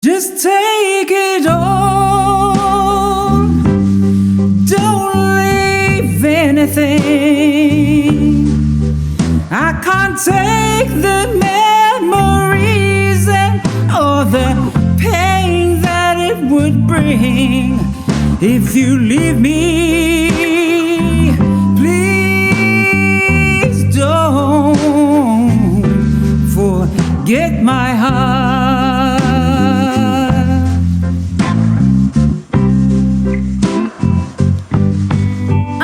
Just take it all. Don't leave anything. I can't take the memories and all the pain that it would bring if you leave me. Please don't forget my heart.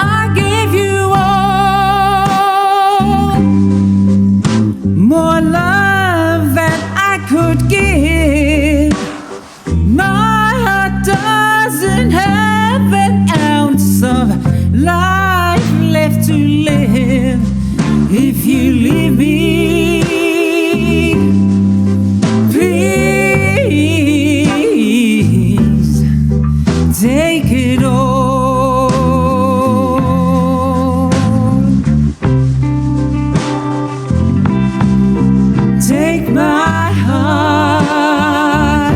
I gave you all, more love than I could give. My heart doesn't have an ounce of life left to live if you leave me. Please take it all. Take my heart,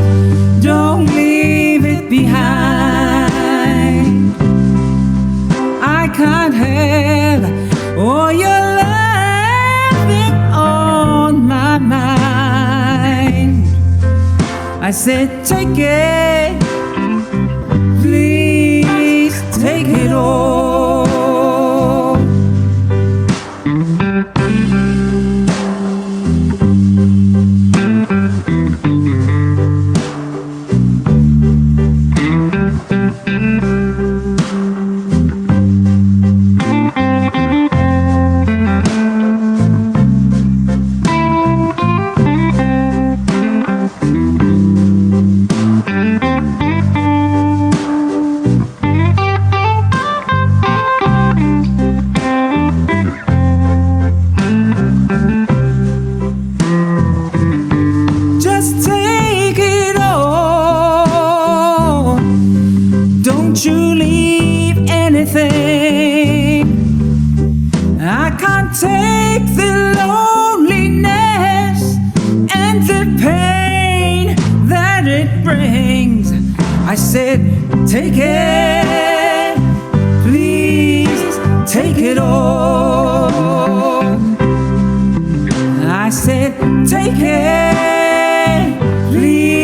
don't leave it behind. I can't have all your loving on my mind. I said take it, please take it all. Don't you leave anything. I can't take the loneliness and the pain that it brings. I said, take it, please take it all. I said, take it, please.